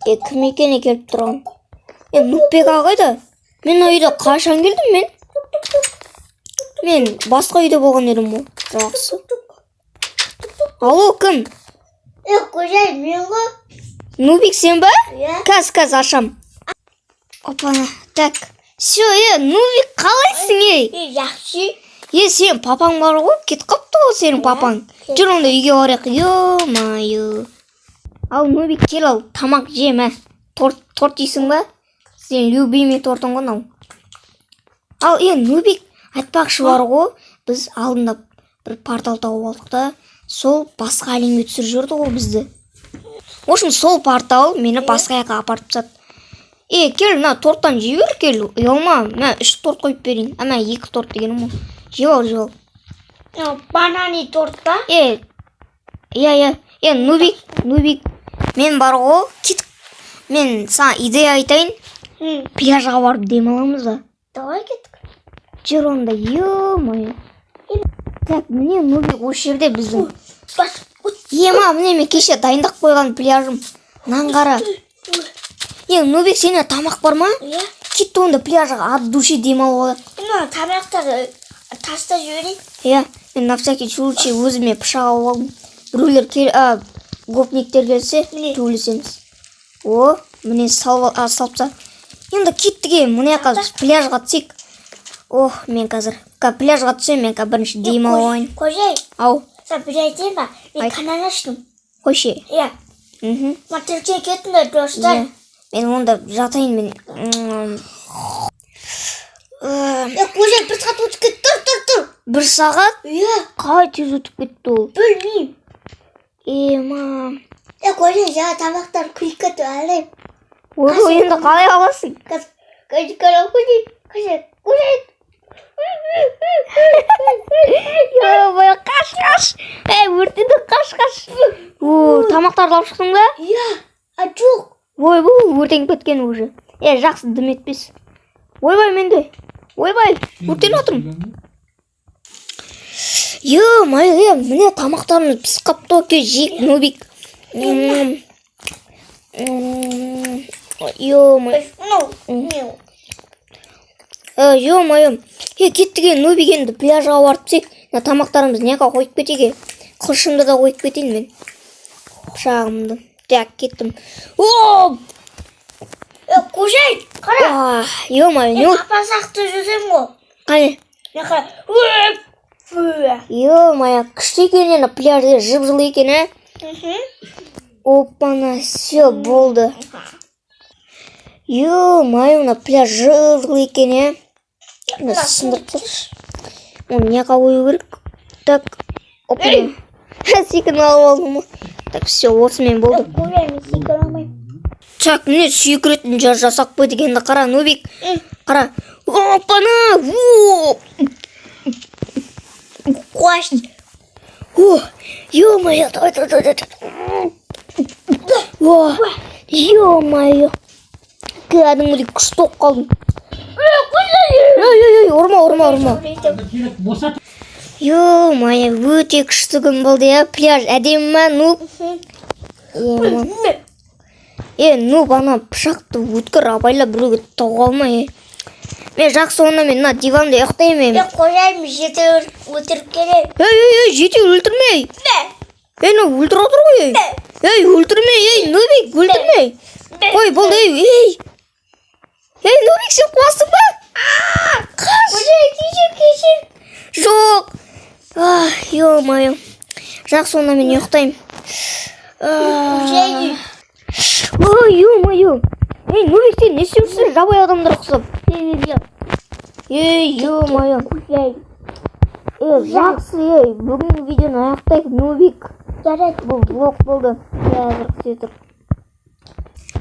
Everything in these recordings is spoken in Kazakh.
Кім екені келіп тұрған? Нупбек ағайды. Мен үйде қашан келдім мен? Мен басқа үйде болған едім ғой. Жақсы. Алло, кім? Қожай, мен ғой. Нубик сен ба? Каз ашам. Опана, так. Все, Нубик қалайсың, Жақсы. Сен папаң бар ғой, кетіп қапты ғой сенің папаң. Жүр онда үйге барайық. Ё-майы. Ал Нубик кел ал, тамақ жем, Торт жейсің ба? Сен любимый тортың ғой мынау. Ал Нубик айтпақшы бар ғой, біз алдында бір портал тауып алдық та, сол басқа әлемге түсіріп жіберді ғой бізді. В общем, сол портал мені басқа жаққа апарып тастады. Кел, мына торттан жей бер, кел. Ұялма, мына 3 торт қойып берейін. Ана 2 торт дегенім ғой. Жеп ал. Банани торт па? Нубик, мен бар ғой, мен саған идея айтайын. Пляжға барып демаламыз ба? Давай кеттік. Жүр онда, ё-майы. Так, міне Нубик осы жерде біздің. Міне мен кеше дайындап қойған пляжым. Нан қара. Нубик, сене тамақ бар ма? Кетті онда пляжға от души демалып алайық. Тамақтарды таста жіберейін. Мен на всякий случай өзіме пышақ алып алдым. Гопниктер келсе, төйлесеміз. Міне салыпса. Енді кеттіге, міне қазір пляжға түсек. Мен қазір пляжға түсем, мен бірінші демалып алайын. Қожай, Ау. сен бір айтайын ба? Мен канал аштым. Қойшы. Матірке кеттіңдер, достар. Мен онда жатайын мен. Қожай, бір сағат өтіп кетті, тұр. Бір сағат? Қалай тез өтіп кетті ол? Білмеймін. Қожай, жаңа тамақтар күліп кетті, әлем. Енді қалай аласың? Қожай. Қаш. Өртеді, қаш. Тамақтарды алып шықтың ба? Жоқ. Бұл өртеніп кеткен уже. Жақсы дым етпес. Ойбай менде. Өртен атырмын. Міне тамақтарымыз пісіп қапты, ке жейік, Нубик. Ё-майым. Кеттіге Нубик енді пляжға барып түсек. Тамақтарымыз неқа қойып кетеге. Қылшымды да қойып кетейін мен. Пышағымды. Так, кеттім. Қожай, қара. Ё-майым. Апасақты жүзем ғой. Қане? Ё-майым, күшті екен, пляжде жып-жылы екен, Опана, все, болды. Ё-майым, пляж жып-жылы екен, Сындырып тұршы. Оны неқа қою керек? Так, опана. Секін алып алдым. Так, все, осымен болды. Қожай, мен секін алмайым. Так, міне сүйкіретін жасақ бөй дегенді қара, Нубик. Қара. Опана! Қуашын. Ё-майо. Ё-майо. Кәдімгідей күшті оқ қалдым. Ұрма. Ё-майо, өте күшті күн болды, пляж әдемі ма, Нуб? Нуб, ана пышақты өткір абайла біреуге тауға алма, Мен жақсы онда мен диванда ұйықтаймын. Қожай, мен жете өлтіріп келем. Жете өлтірмей. Өлтір отыр ғой. Өлтірмей, Нубик, өлтірмей. Қой, болды, Нубик, сен қуасың ба? Қожай, кешір. Жоқ. Ё-майым. Жақсы онда мен ұйықтаймын. Қожай. Ё-майым. Нубик, сен не істеушісің? Жабай адамдар ұқсап. Ё-майым. Жақсы, бүгінгі видеоны аяқтайық, Нубик. Жарайды. Бұл блог болды.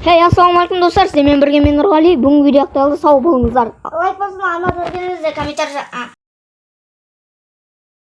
Ассалаумалейкум достар, сіздермен бірге мен Нұрғали. Бүгінгі видео аяқталды, сау болыңыздар. Лайк басын, ана да комментарий